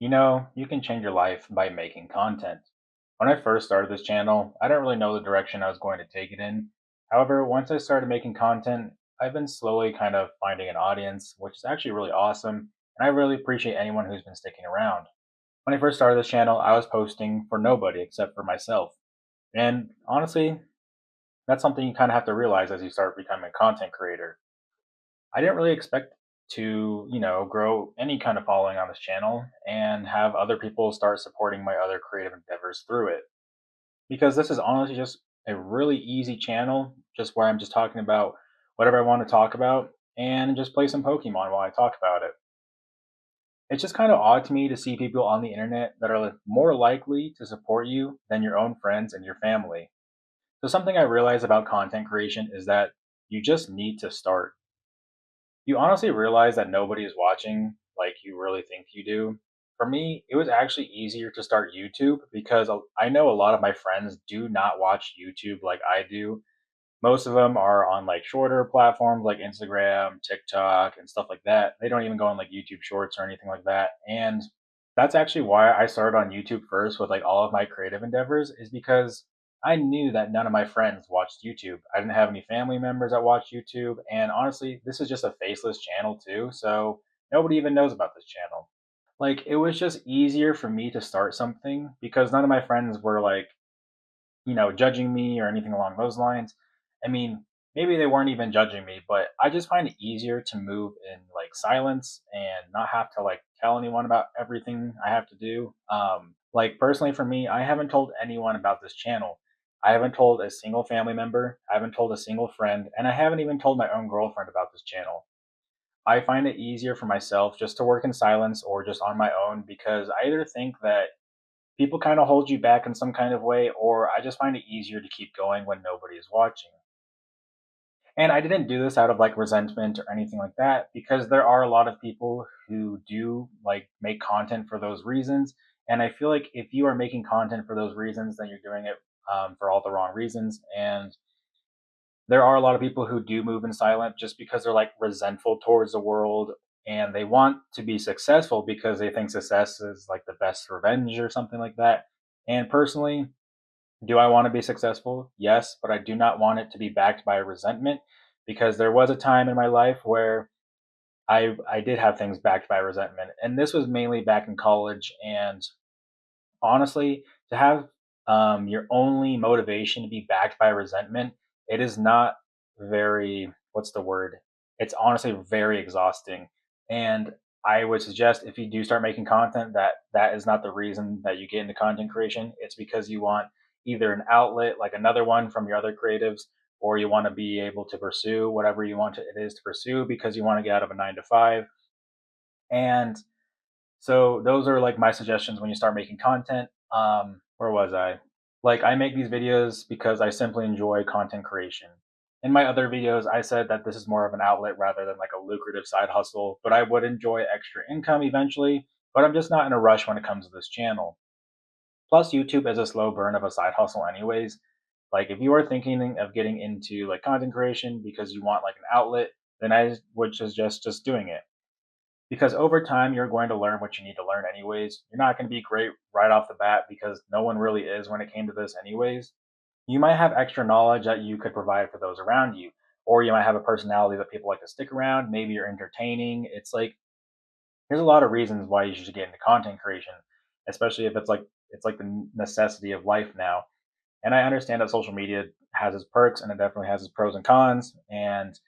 You can change your life by making content. When I first started this channel, I didn't really know the direction I was going to take it in. However, once I started making content, I've been slowly kind of finding an audience, which is actually really awesome. And I really appreciate anyone who's been sticking around. When I first started this channel, I was posting for nobody except for myself. And honestly, that's something you kind of have to realize as you start becoming a content creator. I didn't really expect to, grow any kind of following on this channel and have other people start supporting my other creative endeavors through it. Because this is honestly just a really easy channel, just where I'm just talking about whatever I want to talk about and just play some Pokemon while I talk about it. It's just kind of odd to me to see people on the internet that are more likely to support you than your own friends and your family. So, something I realize about content creation is that you just need to start. You honestly realize that nobody is watching like you really think you do. For me, it was actually easier to start YouTube because I know a lot of my friends do not watch YouTube like I do. Most of them are on like shorter platforms like Instagram, TikTok, and stuff like that. They don't even go on like YouTube Shorts or anything like that. And that's actually why I started on YouTube first with like all of my creative endeavors, is because I knew that none of my friends watched YouTube. I didn't have any family members that watched YouTube. And honestly, this is just a faceless channel too. So nobody even knows about this channel. Like, it was just easier for me to start something because none of my friends were like, judging me or anything along those lines. I mean, maybe they weren't even judging me, but I just find it easier to move in like silence and not have to like tell anyone about everything I have to do. Like personally for me, I haven't told anyone about this channel. I haven't told a single family member, I haven't told a single friend, and I haven't even told my own girlfriend about this channel. I find it easier for myself just to work in silence or just on my own because I either think that people kind of hold you back in some kind of way, or I just find it easier to keep going when nobody is watching. And I didn't do this out of like resentment or anything like that because there are a lot of people who do like make content for those reasons. And I feel like if you are making content for those reasons, then you're doing it for all the wrong reasons. And there are a lot of people who do move in silent just because they're like resentful towards the world and they want to be successful because they think success is like the best revenge or something like that. And personally, do I want to be successful? Yes, but I do not want it to be backed by resentment because there was a time in my life where I did have things backed by resentment, and this was mainly back in college. And honestly, to have your only motivation to be backed by resentment, it is not very, what's the word? It's honestly very exhausting. And I would suggest if you do start making content, that that is not the reason that you get into content creation. It's because you want either an outlet like another one from your other creatives, or you want to be able to pursue whatever you want it is to pursue because you want to get out of a 9 to 5. And so those are like my suggestions when you start making content. Where was I? Like, I make these videos because I simply enjoy content creation. In my other videos, I said that this is more of an outlet rather than like a lucrative side hustle, but I would enjoy extra income eventually, but I'm just not in a rush when it comes to this channel. Plus, YouTube is a slow burn of a side hustle anyways. Like, if you are thinking of getting into like content creation because you want like an outlet, then I would suggest just doing it because over time you're going to learn what you need to learn anyways. You're not going to be great right off the bat because no one really is when it came to this anyways. You might have extra knowledge that you could provide for those around you, or you might have a personality that people like to stick around. Maybe you're entertaining. It's like there's a lot of reasons why you should get into content creation, especially if it's like the necessity of life now. And I understand that social media has its perks and it definitely has its pros and cons. And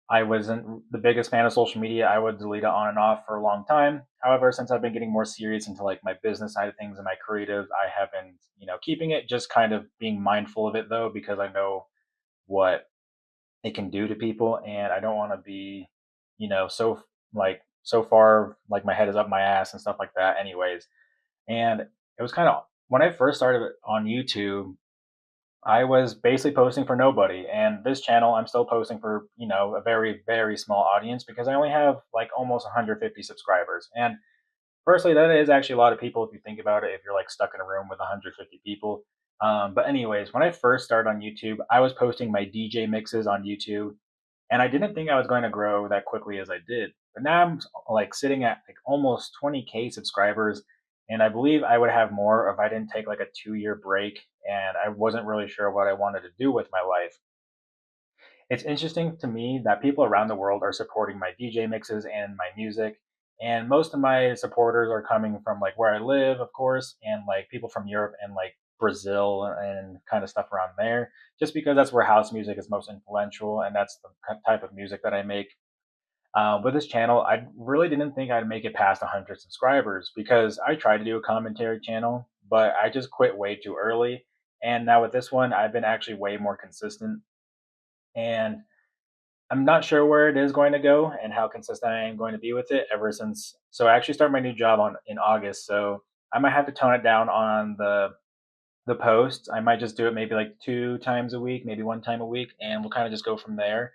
I wasn't the biggest fan of social media. I would delete it on and off for a long time. However, since I've been getting more serious into like my business side of things and my creative, I have been, keeping it, just kind of being mindful of it though, because I know what it can do to people and I don't want to be, so far like my head is up my ass and stuff like that anyways. And it was kind of when I first started on YouTube, I was basically posting for nobody. And this channel, I'm still posting for, a very, very small audience because I only have like almost 150 subscribers. And personally, that is actually a lot of people if you think about it, if you're like stuck in a room with 150 people. But, anyways, when I first started on YouTube, I was posting my DJ mixes on YouTube. And I didn't think I was going to grow that quickly as I did. But now I'm like sitting at like almost 20K subscribers, and I believe I would have more if I didn't take like a 2 year break and I wasn't really sure what I wanted to do with my life. It's interesting to me that people around the world are supporting my DJ mixes and my music. And most of my supporters are coming from like where I live, of course, and like people from Europe and like Brazil and kind of stuff around there, just because that's where house music is most influential and that's the type of music that I make. With this channel, I really didn't think I'd make it past 100 subscribers because I tried to do a commentary channel, but I just quit way too early. And now with this one, I've been actually way more consistent. And I'm not sure where it is going to go and how consistent I am going to be with it ever since. So I actually start my new job on in August. So I might have to tone it down on the posts. I might just do it maybe like 2 times a week, maybe 1 time a week, and we'll kind of just go from there.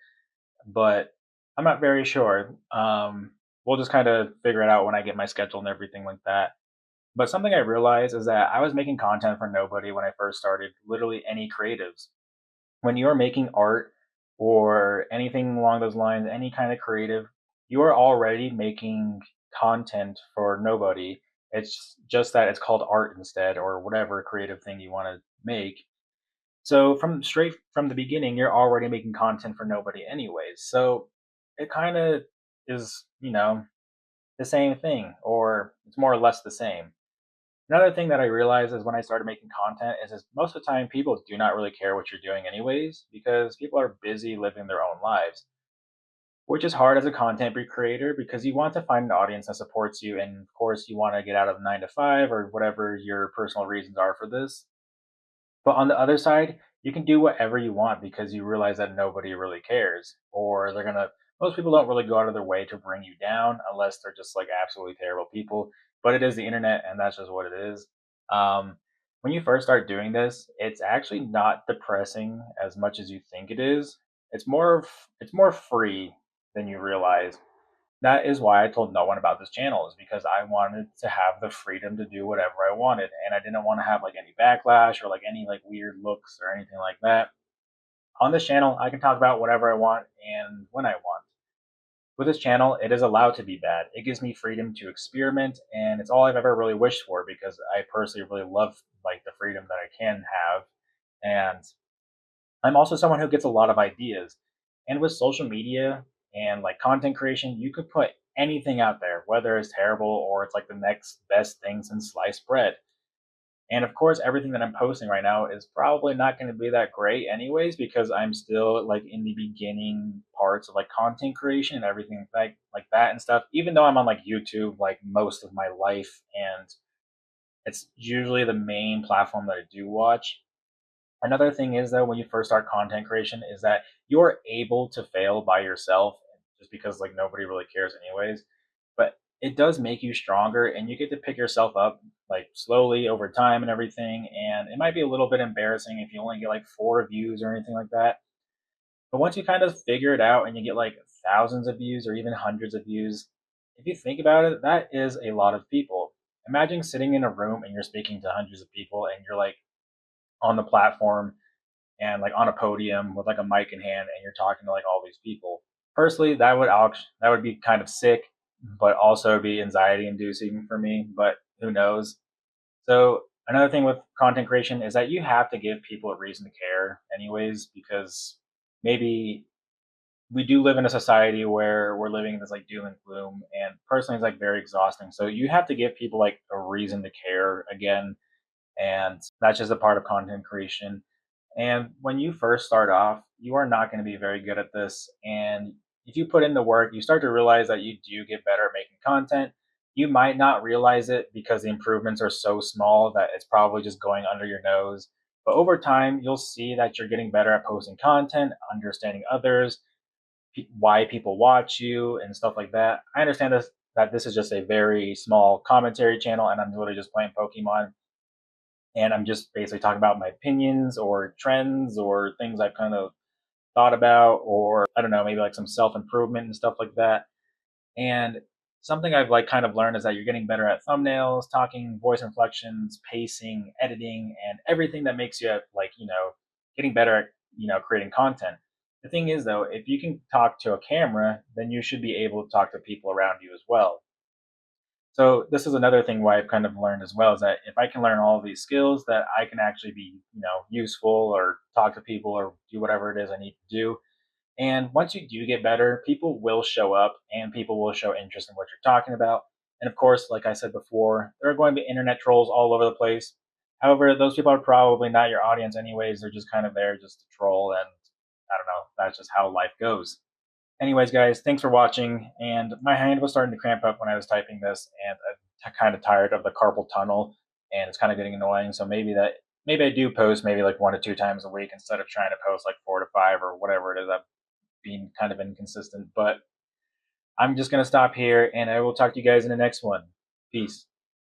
But I'm not very sure. We'll just kind of figure it out when I get my schedule and everything like that. But something I realized is that I was making content for nobody when I first started, literally any creatives. When you're making art or anything along those lines, any kind of creative, you are already making content for nobody. It's just that it's called art instead, or whatever creative thing you want to make. So from straight from the beginning, you're already making content for nobody anyways. So it kind of is, the same thing, or it's more or less the same. Another thing that I realized is when I started making content is most of the time people do not really care what you're doing anyways because people are busy living their own lives, which is hard as a content creator because you want to find an audience that supports you, and of course you want to get out of 9 to 5 or whatever your personal reasons are for this. But on the other side, you can do whatever you want because you realize that nobody really cares, or they're gonna. Most people don't really go out of their way to bring you down unless they're just like absolutely terrible people. But it is the internet, and that's just what it is. Um, when you first start doing this, it's actually not depressing as much as you think it is. It's more free than you realize. That is why I told no one about this channel, is because I wanted to have the freedom to do whatever I wanted, and I didn't want to have like any backlash or like any like weird looks or anything like that. On this channel, I can talk about whatever I want and when I want. With this channel, it is allowed to be bad. It gives me freedom to experiment, and it's all I've ever really wished for because I personally really love like the freedom that I can have. And I'm also someone who gets a lot of ideas. And with social media and like content creation, you could put anything out there, whether it's terrible or it's like the next best thing since sliced bread. And of course, everything that I'm posting right now is probably not going to be that great, anyways, because I'm still like in the beginning parts of like content creation and everything like that and stuff. Even though I'm on like YouTube like most of my life, and it's usually the main platform that I do watch. Another thing is though, when you first start content creation, is that you're able to fail by yourself just because like nobody really cares anyways. But it does make you stronger and you get to pick yourself up like slowly over time and everything. And it might be a little bit embarrassing if you only get like 4 views or anything like that. But once you kind of figure it out and you get like thousands of views or even hundreds of views, if you think about it, that is a lot of people. Imagine sitting in a room and you're speaking to hundreds of people and you're like on the platform and like on a podium with like a mic in hand and you're talking to like all these people. Personally, that would be kind of sick, but also be anxiety inducing for me, but who knows. So another thing with content creation is that you have to give people a reason to care anyways, because maybe we do live in a society where we're living in this like doom and gloom, and personally it's like very exhausting. So you have to give people like a reason to care again, and that's just a part of content creation. And when you first start off, you are not going to be very good at this. And if you put in the work, you start to realize that you do get better at making content. You might not realize it because the improvements are so small that it's probably just going under your nose. But over time, you'll see that you're getting better at posting content, understanding others, why people watch you, and stuff like that. I understand that this is just a very small commentary channel, and I'm literally just playing Pokemon, and I'm just basically talking about my opinions or trends or things I've kind of thought about, or I don't know, maybe like some self improvement and stuff like that. And something I've like kind of learned is that you're getting better at thumbnails, talking, voice inflections, pacing, editing, and everything that makes you like, getting better at, creating content. The thing is, though, if you can talk to a camera, then you should be able to talk to people around you as well. So this is another thing why I've kind of learned as well is that if I can learn all of these skills, that I can actually be, useful or talk to people or do whatever it is I need to do. And once you do get better, people will show up and people will show interest in what you're talking about. And of course, like I said before, there are going to be internet trolls all over the place. However, those people are probably not your audience anyways. They're just kind of there just to troll. And I don't know, that's just how life goes. Anyways, guys, thanks for watching. And my hand was starting to cramp up when I was typing this, and I'm kind of tired of the carpal tunnel, and it's kind of getting annoying. So maybe I do post maybe like 1 to 2 times a week instead of trying to post like 4 to 5 or whatever it is. I'm being kind of inconsistent, but I'm just gonna stop here, and I will talk to you guys in the next one. Peace.